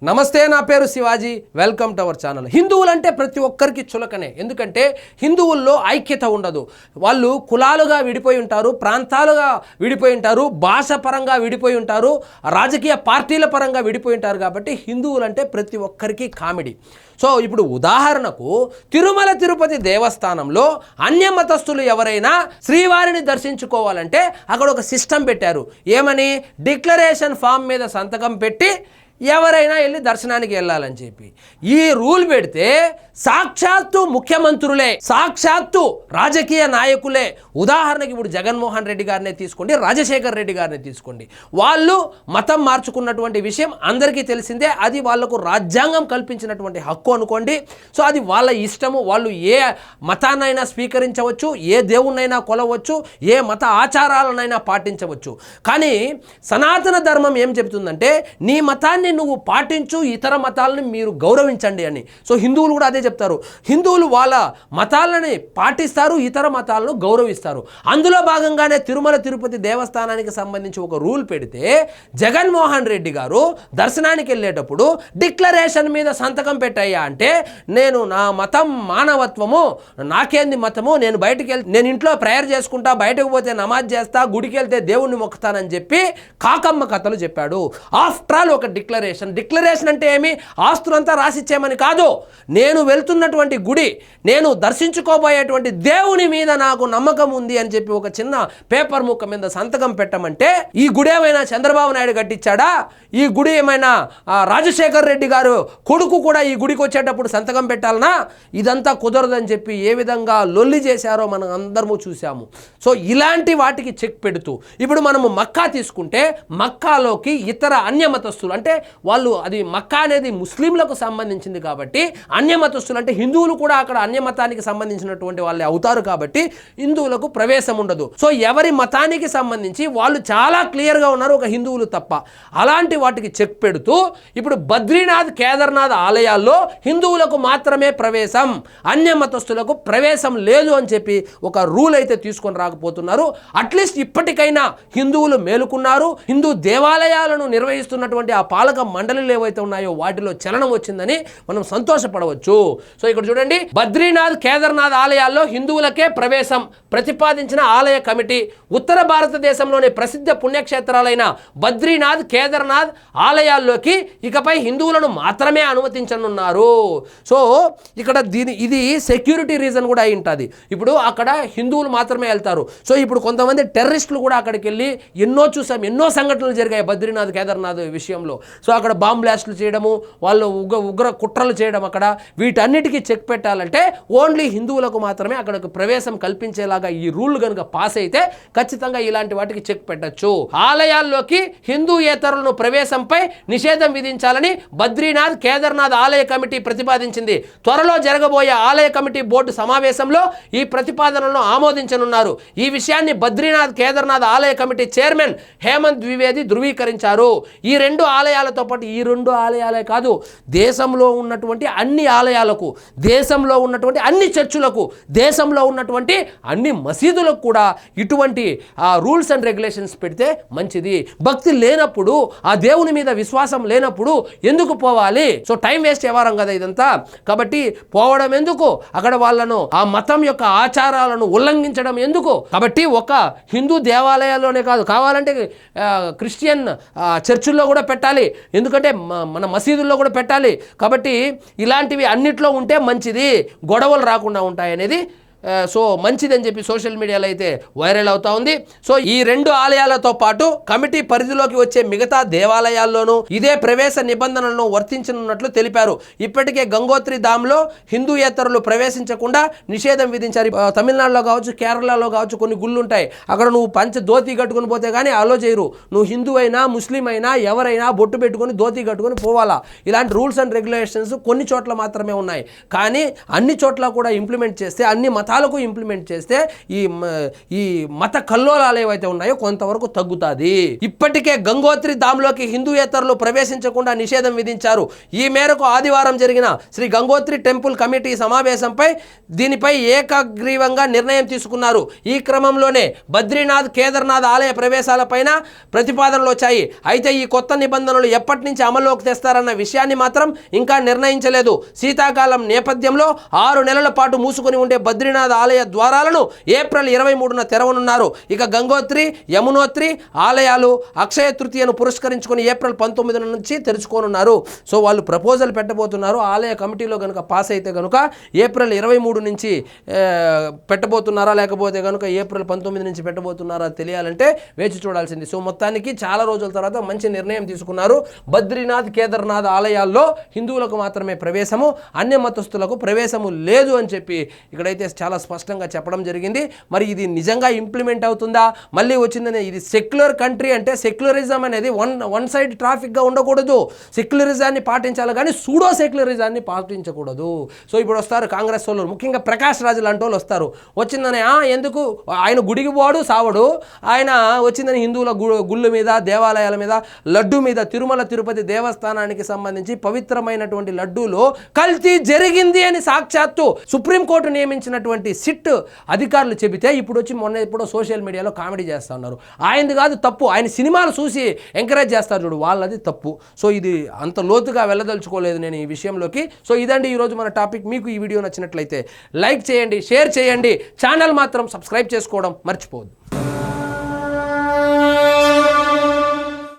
నమస్తే, నా పేరు Shivaji. Welcome to our channel. హిందువులంటే ప్రతి ఒక్కరికి చులకనే. ఎందుకంటే హిందువుల్లో ఐక్యత ఉండదు. వాళ్ళు కులాలుగా విడిపోయి ఉంటారు, ప్రాంతాలుగా విడిపోయి ఉంటారు, భాష పరంగా విడిపోయి ఉంటారు, రాజకీయ పార్టీల పరంగా విడిపోయి ఉంటారు. కాబట్టి హిందువులంటే ప్రతి ఒక్కరికి కామెడీ. సో ఇప్పుడు ఉదాహరణకు తిరుమల తిరుపతి దేవస్థానంలో అన్యమతస్థులు ఎవరైనా శ్రీవారిని దర్శించుకోవాలంటే అక్కడ ఒక సిస్టమ్ పెట్టారు. ఏమని? డిక్లరేషన్ ఫామ్ మీద సంతకం పెట్టి ఎవరైనా వెళ్ళి దర్శనానికి వెళ్ళాలని చెప్పి ఈ రూల్ పెడితే సాక్షాత్తు ముఖ్యమంత్రులే, సాక్షాత్తు రాజకీయ నాయకులే, ఉదాహరణకి ఇప్పుడు జగన్మోహన్ రెడ్డి గారినే తీసుకోండి, రాజశేఖర్ రెడ్డి గారిని తీసుకోండి, వాళ్ళు మతం మార్చుకున్నటువంటి విషయం అందరికీ తెలిసిందే. అది వాళ్లకు రాజ్యాంగం కల్పించినటువంటి హక్కు అనుకోండి. సో అది వాళ్ళ ఇష్టము. వాళ్ళు ఏ మతాన్నైనా స్వీకరించవచ్చు, ఏ దేవుణ్ణైనా కొలవచ్చు, ఏ మత ఆచారాలనైనా పాటించవచ్చు. కానీ సనాతన ధర్మం ఏం చెబుతుందంటే నీ మతాన్ని నువ్వు పాటించు, ఇతర మతాలను మీరు గౌరవించండి అని. సో హిందువులు కూడా అదే చెప్తారు. హిందువులు వాళ్ళ మతాలని పాటిస్తారు, ఇతర మతాలను గౌరవిస్తారు. అందులో భాగంగానే తిరుమల తిరుపతి దేవస్థానానికి సంబంధించి ఒక రూల్ పెడితే జగన్మోహన్ రెడ్డి గారు దర్శనానికి వెళ్ళేటప్పుడు డిక్లరేషన్ మీద సంతకం పెట్టాయా అంటే, నేను నా మతం మానవత్వము, నాకేంది మతము, నేను ఇంట్లో ప్రేయర్ చేసుకుంటా, బయటకు పోతే నమాజ్ చేస్తా, గుడికి వెళ్తే దేవుణ్ణి మొక్కుతానని చెప్పి కాకమ్మ కథలు చెప్పాడు. ఆఫ్టర్ ఆల్ ఒక డిక్లరేషన్ అంటే ఏమి? ఆస్తులంతా రాసిచ్చేయమని కాదు. నేను వెళ్తున్నటువంటి గుడి, నేను దర్శించుకోబోయేటువంటి దేవుని మీద నాకు నమ్మకం ఉంది అని చెప్పి ఒక చిన్న పేపర్ ముక్క మీద సంతకం పెట్టమంటే, ఈ గుడి ఏమైనా చంద్రబాబు నాయుడు కట్టించాడా? ఈ గుడి ఏమైనా రాజశేఖర్ రెడ్డి గారు కొడుకు కూడా ఈ గుడికి వచ్చేటప్పుడు సంతకం పెట్టాలనా? ఇదంతా కుదరదని చెప్పి ఏ విధంగా లొల్లి చేశారో మనం అందరము చూసాము. సో ఇలాంటి వాటికి చెక్ పెడుతూ ఇప్పుడు మనము మక్కా తీసుకుంటే, మక్కాలోకి ఇతర అన్యమతస్థులు అంటే వాళ్ళు, అది మక్కా అనేది ముస్లింలకు సంబంధించింది కాబట్టి అన్యమతస్థులు అంటే హిందువులు కూడా అక్కడ అన్యమతానికి సంబంధించినటువంటి వాళ్ళే అవుతారు కాబట్టి హిందువులకు ప్రవేశం ఉండదు. సో ఎవరి మతానికి సంబంధించి వాళ్ళు చాలా క్లియర్గా ఉన్నారు, ఒక హిందువులు తప్ప. అలాంటి వాటికి చెక్ పెడుతూ ఇప్పుడు బద్రీనాథ్, కేదార్నాథ్ ఆలయాల్లో హిందువులకు మాత్రమే ప్రవేశం, అన్యమతస్థులకు ప్రవేశం లేదు అని చెప్పి ఒక రూల్ అయితే తీసుకొని రాకపోతున్నారు. అట్లీస్ట్ ఇప్పటికైనా హిందువులు మేలుకున్నారు. హిందూ దేవాలయాలను నిర్వహిస్తున్నటువంటి ఆ పాలక మండలిలు ఏవైతే ఉన్నాయో వాటిలో చలనం వచ్చిందని మనం సంతోషపడవచ్చు. సో ఇక్కడ చూడండి, బద్రీనాథ్, కేదార్నాథ్ ఆలయాల్లో హిందువులకే ప్రవేశం ప్రతిపాదించిన ఆలయ కమిటీ ఉత్తర భారతదేశంలోని ప్రసిద్ధ పుణ్యక్షేత్రాలైన బద్రీనాథ్, కేదార్నాథ్ ఆలయాల్లోకి ఇకపై హిందువులను మాత్రమే అనుమతించనున్నారు. సో ఇక్కడ ఇది సెక్యూరిటీ రీజన్ కూడా అయి ఉంటుంది. ఇప్పుడు అక్కడ హిందువులు మాత్రమే వెళ్తారు. సో ఇప్పుడు కొంతమంది టెర్రరిస్టులు కూడా అక్కడికి వెళ్ళి ఎన్నో సంఘటనలు జరిగాయి బద్రీనాథ్, కేదార్నాథ్ విషయంలో. సో అక్కడ బాంబ్ బ్లాస్టులు చేయడము, వాళ్ళు ఉగ్ర కుట్రలు చేయడం, అక్కడ వీటన్నిటికీ చెక్ పెట్టాలంటే ఓన్లీ హిందువులకు మాత్రమే అక్కడికి ప్రవేశం కల్పించేలాగా ఈ రూల్ కనుక పాస్ అయితే ఖచ్చితంగా ఇలాంటి వాటికి చెక్ పెట్టచ్చు. ఆలయాల్లోకి హిందూయేతరులను ప్రవేశంపై నిషేధం విధించాలని బద్రీనాథ్, కేదార్నాథ్ ఆలయ కమిటీ ప్రతిపాదించింది. త్వరలో జరగబోయే ఆలయ కమిటీ బోర్డు సమావేశంలో ఈ ప్రతిపాదనలను ఆమోదించనున్నారు. ఈ విషయాన్ని బద్రీనాథ్, కేదార్నాథ్ ఆలయ కమిటీ చైర్మన్ హేమంత్ ద్వివేది ధృవీకరించారు. ఈ రెండు ఆలయాలతో పాటు, ఈ రెండు ఆలయాలే కాదు, దేశంలో ఉన్నటువంటి అన్ని ఆలయాలకు, దేశంలో ఉన్నటువంటి అన్ని చర్చులకు, దేశంలో ఉన్నటువంటి అన్ని మసీదులకు కూడా ఇటువంటి రూల్స్ అండ్ రెగ్యులేషన్స్ పెడితే మంచిది. భక్తి లేనప్పుడు, ఆ దేవుని మీద విశ్వాసం లేనప్పుడు ఎందుకు పోవాలి? సో టైం వేస్ట్ వ్యవహారం కదా ఇదంతా. కాబట్టి పోవడం ఎందుకు? అక్కడ వాళ్ళను, ఆ మతం యొక్క ఆచారాలను ఉల్లంఘించడం ఎందుకు? కాబట్టి ఒక హిందూ దేవాలయాల్లోనే కాదు, కావాలంటే క్రిస్టియన్ చర్చిల్లో కూడా పెట్టాలి, ఎందుకంటే మన మసీదుల్లో కూడా పెట్టాలి. కాబట్టి ఇలాంటివి అన్నిట్లో ఉంటే మంచిది, గొడవలు రాకుండా ఉంటాయనేది సో మంచిదని చెప్పి సోషల్ మీడియాలో అయితే వైరల్ అవుతా ఉంది. సో ఈ రెండు ఆలయాలతో పాటు కమిటీ పరిధిలోకి వచ్చే మిగతా దేవాలయాల్లోనూ ఇదే ప్రవేశ నిబంధనలను వర్తించనున్నట్లు తెలిపారు. ఇప్పటికే గంగోత్రి ధామ్లో హిందూయేతరులు ప్రవేశించకుండా నిషేధం విధించారు. తమిళనాడులో కావచ్చు, కేరళలో కావచ్చు కొన్ని గుళ్ళు ఉంటాయి, అక్కడ నువ్వు ధోతి కట్టుకుని పోతే కానీ అలో చేయరు. నువ్వు హిందూ అయినా, ముస్లిం అయినా, ఎవరైనా బొట్టు పెట్టుకుని ధోతి కట్టుకుని పోవాలా. ఇలాంటి రూల్స్ అండ్ రెగ్యులేషన్స్ కొన్ని చోట్ల మాత్రమే ఉన్నాయి. కానీ అన్ని చోట్ల కూడా ఇంప్లిమెంట్ చేస్తే, అన్ని మతాల మతాలకు ఇంప్లిమెంట్ చేస్తే ఈ మత కల్లోలాలు ఏవైతే ఉన్నాయో కొంతవరకు తగ్గుతుంది. ఇప్పటికే గంగోత్రి ధామ్లోకి హిందూయేతరులు ప్రవేశించకుండా నిషేధం విధించారు. ఈ మేరకు ఆదివారం జరిగిన శ్రీ గంగోత్రి టెంపుల్ కమిటీ సమావేశంపై దీనిపై ఏకగ్రీవంగా నిర్ణయం తీసుకున్నారు. ఈ క్రమంలోనే బద్రీనాథ్, కేదార్నాథ్ ఆలయ ప్రవేశాలపైన ప్రతిపాదనలు వచ్చాయి. అయితే ఈ కొత్త నిబంధనలు ఎప్పటి నుంచి అమల్లోకి తెస్తారన్న విషయాన్ని మాత్రం ఇంకా నిర్ణయించలేదు. శీతాకాలం నేపథ్యంలో 6 నెలల పాటు మూసుకొని ఉండే బద్రీనాథ్ ఆలయ ద్వారాలను ఏప్రిల్ 23న తెరవనున్నారు. ఇక గంగోత్రి, యమునోత్రి ఆలయాలు అక్షయ తృతీయను పురస్కరించుకొని ఏప్రిల్ 19 నుంచి తెరుచుకోనున్నారు. సో వాళ్ళు ప్రపోజల్ పెట్టబోతున్నారు. ఆలయ కమిటీలో కనుక పాస్ అయితే కనుక ఏప్రిల్ 23 నుంచి పెట్టబోతున్నారా, లేకపోతే కనుక ఏప్రిల్ 19 నుంచి పెట్టబోతున్నారా తెలియాలంటే వేచి చూడాల్సింది. సో మొత్తానికి చాలా రోజుల తర్వాత మంచి నిర్ణయం తీసుకున్నారు. బద్రీనాథ్, కేదార్నాథ్ ఆలయాల్లో హిందువులకు మాత్రమే ప్రవేశము, అన్య మతస్థులకు ప్రవేశము లేదు అని చెప్పి ఇక్కడైతే చాలా స్పష్టంగా చెప్పడం జరిగింది. మరి ఇది నిజంగా ఇంప్లిమెంట్ అవుతుందా? మళ్ళీ వచ్చిందని ఇది సెక్యులర్ కంట్రీ అంటే సెక్యులరిజం అనేది వన్ సైడ్ ట్రాఫిక్గా ఉండకూడదు. సెక్యులరిజాన్ని పాటించాలి కానీ సూడో సెక్యులరిజాన్ని పాటించకూడదు. సో ఇప్పుడు వస్తారు కాంగ్రెస్ వాళ్ళు, ముఖ్యంగా ప్రకాష్ రాజు లాంటి వాళ్ళు వస్తారు. వచ్చిందని ఎందుకు ఆయన గుడికి పోడు సావడు, ఆయన వచ్చిందని హిందువుల గుళ్ళ మీద, దేవాలయాల మీద, లడ్డు మీద, తిరుమల తిరుపతి దేవస్థానానికి సంబంధించి పవిత్రమైనటువంటి లడ్డూలో కల్తీ జరిగింది అని సాక్షాత్తు సుప్రీంకోర్టు నియమించినటువంటి సిట్ అధికారులు చెబితే ఇప్పుడు వచ్చి మొన్న ఎప్పుడో సోషల్ మీడియాలో కామెడీ చేస్తూ ఉన్నారు. ఆయనది కాదు తప్పు, ఆయన సినిమాలు చూసి ఎంకరేజ్ చేస్తారు చూడు, వాళ్ళది తప్పు. సో ఇది అంత లోతుగా వెళ్ళదలుచుకోలేదు నేను ఈ విషయంలోకి. సో ఇదండి ఈరోజు మన టాపిక్. మీకు ఈ వీడియో నచ్చినట్లయితే లైక్ చేయండి, షేర్ చేయండి, ఛానల్ మాత్రం సబ్స్క్రైబ్ చేసుకోవడం మర్చిపోవద్దు.